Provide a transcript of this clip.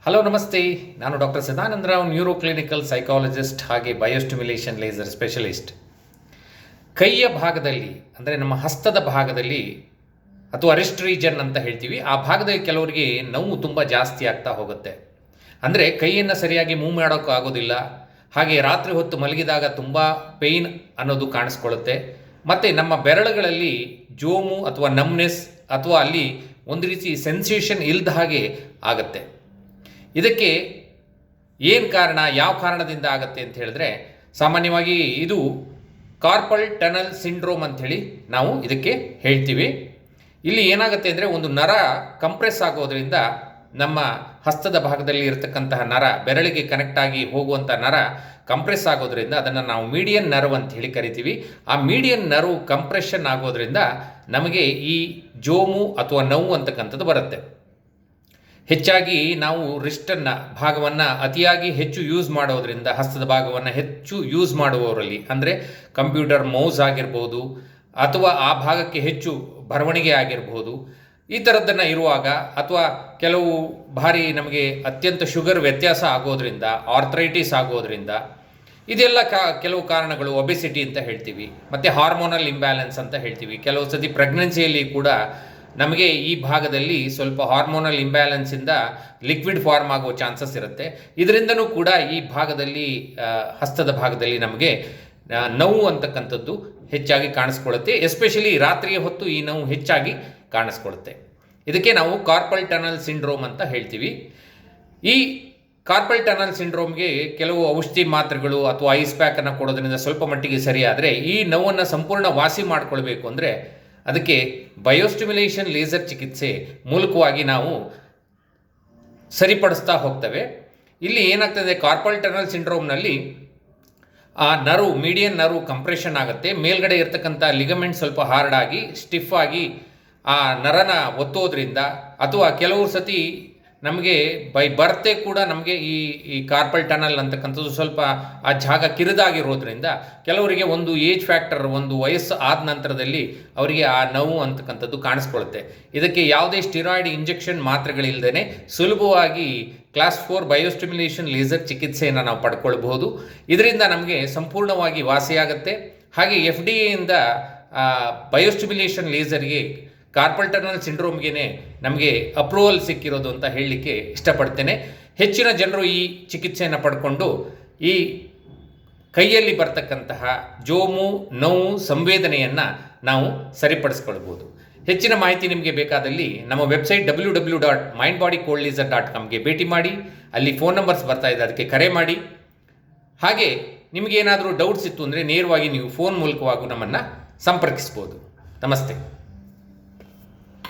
Hello ನಮಸ್ತೆ, ನಾನು doctor Sadananda Rao, neuro clinical psychologist ಹಾಗೆ ಬಯೋಸ್ಟಿಮ್ಯುಲೇಷನ್ ಲೇಸರ್ ಸ್ಪೆಷಲಿಸ್ಟ್. ಕೈಯ ಭಾಗದಲ್ಲಿ ಅಂದರೆ ನಮ್ಮ ಹಸ್ತದ ಭಾಗದಲ್ಲಿ ಅಥವಾ ರಿಸ್ಟ್ ರೀಜನ್ ಅಂತ ಹೇಳ್ತೀವಿ, ಆ ಭಾಗದಲ್ಲಿ ಕೆಲವರಿಗೆ ನೋವು ತುಂಬ ಜಾಸ್ತಿ ಆಗ್ತಾ ಹೋಗುತ್ತೆ. ಅಂದರೆ ಕೈಯನ್ನು ಸರಿಯಾಗಿ ಮೂವ್ ಮಾಡೋಕ್ಕಾಗೋದಿಲ್ಲ. ಹಾಗೆ ರಾತ್ರಿ ಹೊತ್ತು ಮಲಗಿದಾಗ ತುಂಬ ಪೇಯ್ನ್ ಅನ್ನೋದು ಕಾಣಿಸ್ಕೊಳ್ಳುತ್ತೆ. ಮತ್ತು ನಮ್ಮ ಬೆರಳುಗಳಲ್ಲಿ ಜೋಮು ಅಥವಾ ನಮ್ನೆಸ್ ಅಥವಾ ಅಲ್ಲಿ ಒಂದು ರೀತಿ ಸೆನ್ಸೇಷನ್ ಇಲ್ಲದ ಹಾಗೆ ಆಗುತ್ತೆ. ಇದಕ್ಕೆ ಏನು ಕಾರಣ, ಯಾವ ಕಾರಣದಿಂದ ಆಗುತ್ತೆ ಅಂತ ಹೇಳಿದ್ರೆ, ಸಾಮಾನ್ಯವಾಗಿ ಇದು ಕಾರ್ಪಲ್ ಟನಲ್ ಸಿಂಡ್ರೋಮ್ ಅಂಥೇಳಿ ನಾವು ಇದಕ್ಕೆ ಹೇಳ್ತೀವಿ. ಇಲ್ಲಿ ಏನಾಗುತ್ತೆ ಅಂದರೆ, ಒಂದು ನರ ಕಂಪ್ರೆಸ್ ಆಗೋದ್ರಿಂದ ನಮ್ಮ ಹಸ್ತದ ಭಾಗದಲ್ಲಿ ಇರತಕ್ಕಂತಹ ನರ, ಬೆರಳಿಗೆ ಕನೆಕ್ಟ್ ಆಗಿ ಹೋಗುವಂಥ ನರ ಕಂಪ್ರೆಸ್ ಆಗೋದ್ರಿಂದ ಅದನ್ನು ನಾವು ಮೀಡಿಯನ್ ನರ್ವ್ ಅಂತ ಹೇಳಿ ಕರಿತೀವಿ. ಆ ಮೀಡಿಯನ್ ನರ್ವ್ ಕಂಪ್ರೆಷನ್ ಆಗೋದ್ರಿಂದ ನಮಗೆ ಈ ಜೋಮು ಅಥವಾ ನೋವು ಅಂತಕ್ಕಂಥದ್ದು ಬರುತ್ತೆ. ಹೆಚ್ಚಾಗಿ ನಾವು ರಿಸ್ಟನ್ನು ಭಾಗವನ್ನು ಅತಿಯಾಗಿ ಹೆಚ್ಚು ಯೂಸ್ ಮಾಡೋದರಿಂದ, ಹಸ್ತದ ಭಾಗವನ್ನು ಹೆಚ್ಚು ಯೂಸ್ ಮಾಡುವವರಲ್ಲಿ, ಅಂದರೆ ಕಂಪ್ಯೂಟರ್ ಮೌಸ್ ಆಗಿರ್ಬೋದು ಅಥವಾ ಆ ಭಾಗಕ್ಕೆ ಹೆಚ್ಚು ಬರವಣಿಗೆ ಆಗಿರ್ಬೋದು, ಈ ಥರದ್ದನ್ನು ಇರುವಾಗ, ಅಥವಾ ಕೆಲವು ಬಾರಿ ನಮಗೆ ಅತ್ಯಂತ ಶುಗರ್ ವ್ಯತ್ಯಾಸ ಆಗೋದ್ರಿಂದ, ಆರ್ಥರೈಟಿಸ್ ಆಗೋದ್ರಿಂದ, ಇದೆಲ್ಲ ಕೆಲವು ಕಾರಣಗಳು. ಒಬೆಸಿಟಿ ಅಂತ ಹೇಳ್ತೀವಿ, ಮತ್ತು ಹಾರ್ಮೋನಲ್ ಇಂಬ್ಯಾಲೆನ್ಸ್ ಅಂತ ಹೇಳ್ತೀವಿ. ಕೆಲವು ಸತಿ ಪ್ರೆಗ್ನೆನ್ಸಿಯಲ್ಲಿ ಕೂಡ ನಮಗೆ ಈ ಭಾಗದಲ್ಲಿ ಸ್ವಲ್ಪ ಹಾರ್ಮೋನಲ್ ಇಂಬ್ಯಾಲೆನ್ಸಿಂದ ಲಿಕ್ವಿಡ್ ಫಾರ್ಮ್ ಆಗೋ ಚಾನ್ಸಸ್ ಇರುತ್ತೆ. ಇದರಿಂದನೂ ಕೂಡ ಈ ಭಾಗದಲ್ಲಿ, ಹಸ್ತದ ಭಾಗದಲ್ಲಿ ನಮಗೆ ನೋವು ಅಂತಕ್ಕಂಥದ್ದು ಹೆಚ್ಚಾಗಿ ಕಾಣಿಸ್ಕೊಳ್ಳುತ್ತೆ. ಎಸ್ಪೆಷಲಿ ರಾತ್ರಿಯ ಹೊತ್ತು ಈ ನೋವು ಹೆಚ್ಚಾಗಿ ಕಾಣಿಸ್ಕೊಳ್ಳುತ್ತೆ. ಇದಕ್ಕೆ ನಾವು ಕಾರ್ಪಲ್ ಟನಲ್ ಸಿಂಡ್ರೋಮ್ ಅಂತ ಹೇಳ್ತೀವಿ. ಈ ಕಾರ್ಪಲ್ ಟನಲ್ ಸಿಂಡ್ರೋಮ್ಗೆ ಕೆಲವು ಔಷಧಿ ಮಾತ್ರೆಗಳು ಅಥವಾ ಐಸ್ ಪ್ಯಾಕನ್ನು ಕೊಡೋದ್ರಿಂದ ಸ್ವಲ್ಪ ಮಟ್ಟಿಗೆ ಸರಿಯಾದರೆ, ಈ ನೋವನ್ನು ಸಂಪೂರ್ಣ ವಾಸಿ ಮಾಡಿಕೊಳ್ಬೇಕು ಅಂದರೆ ಅದಕ್ಕೆ ಬಯೋಸ್ಟಿಮ್ಯುಲೇಷನ್ ಲೇಸರ್ ಚಿಕಿತ್ಸೆ ಮೂಲಕವಾಗಿ ನಾವು ಸರಿಪಡಿಸ್ತಾ ಹೋಗ್ತೇವೆ. ಇಲ್ಲಿ ಏನಾಗ್ತದೆ, ಕಾರ್ಪಲ್ ಟನಲ್ ಸಿಂಡ್ರೋಮ್ನಲ್ಲಿ ಆ ನರ್ವ್, ಮೀಡಿಯನ್ ನರ್ವ್ ಕಂಪ್ರೆಷನ್ ಆಗುತ್ತೆ. ಮೇಲ್ಗಡೆ ಇರ್ತಕ್ಕಂಥ ಲಿಗಮೆಂಟ್ ಸ್ವಲ್ಪ ಹಾರ್ಡ್ ಆಗಿ ಸ್ಟಿಫ್ ಆಗಿ ಆ ನರನ ಒತ್ತೋದ್ರಿಂದ, ಅಥವಾ ಕೆಲವು ಸತಿ ನಮಗೆ ಬೈ ಬರ್ತೆ ಕೂಡ ನಮಗೆ ಈ ಕಾರ್ಪಲ್ ಟನಲ್ ಅಂತಕ್ಕಂಥದ್ದು ಸ್ವಲ್ಪ ಆ ಜಾಗ ಕಿರಿದಾಗಿರೋದ್ರಿಂದ, ಕೆಲವರಿಗೆ ಒಂದು ಏಜ್ ಫ್ಯಾಕ್ಟರ್, ಒಂದು ವಯಸ್ಸು ಆದ ನಂತರದಲ್ಲಿ ಅವರಿಗೆ ಆ ನೋವು ಅಂತಕ್ಕಂಥದ್ದು ಕಾಣಿಸ್ಕೊಳ್ಳುತ್ತೆ. ಇದಕ್ಕೆ ಯಾವುದೇ ಸ್ಟಿರಾಯ್ಡ್ ಇಂಜೆಕ್ಷನ್ ಮಾತ್ರೆಗಳಿಲ್ಲದೇ ಸುಲಭವಾಗಿ ಕ್ಲಾಸ್ 4 ಬಯೋಸ್ಟಿಮ್ಯುಲೇಷನ್ ಲೇಸರ್ ಚಿಕಿತ್ಸೆಯನ್ನು ನಾವು ಪಡ್ಕೊಳ್ಬಹುದು. ಇದರಿಂದ ನಮಗೆ ಸಂಪೂರ್ಣವಾಗಿ ವಾಸಿಯಾಗುತ್ತೆ. ಹಾಗೆ FDA ಬಯೋಸ್ಟಿಮ್ಯುಲೇಷನ್ ಲೇಸರ್ಗೆ ಕಾರ್ಪಲ್ ಟನಲ್ ಸಿಂಡ್ರೋಮ್ಗೆ ನಮಗೆ ಅಪ್ರೂವಲ್ ಸಿಕ್ಕಿರೋದು ಅಂತ ಹೇಳಲಿಕ್ಕೆ ಇಷ್ಟಪಡ್ತೇನೆ. ಹೆಚ್ಚಿನ ಜನರು ಈ ಚಿಕಿತ್ಸೆಯನ್ನು ಪಡ್ಕೊಂಡು ಈ ಕೈಯಲ್ಲಿ ಬರ್ತಕ್ಕಂತಹ ಜೋಮು, ನೋವು, ಸಂವೇದನೆಯನ್ನು ನಾವು ಸರಿಪಡಿಸ್ಕೊಳ್ಬೋದು. ಹೆಚ್ಚಿನ ಮಾಹಿತಿ ನಿಮಗೆ ಬೇಕಾದಲ್ಲಿ ನಮ್ಮ ವೆಬ್ಸೈಟ್ www.mindbodycoldlaser.comಗೆ ಭೇಟಿ ಮಾಡಿ. ಅಲ್ಲಿ ಫೋನ್ ನಂಬರ್ಸ್ ಬರ್ತಾ ಇದೆ, ಅದಕ್ಕೆ ಕರೆ ಮಾಡಿ. ಹಾಗೆ ನಿಮಗೇನಾದರೂ ಡೌಟ್ಸ್ ಇತ್ತು ಅಂದರೆ ನೇರವಾಗಿ ನೀವು ಫೋನ್ ಮೂಲಕವಾಗೂ ನಮ್ಮನ್ನು ಸಂಪರ್ಕಿಸ್ಬೋದು. ನಮಸ್ತೆ.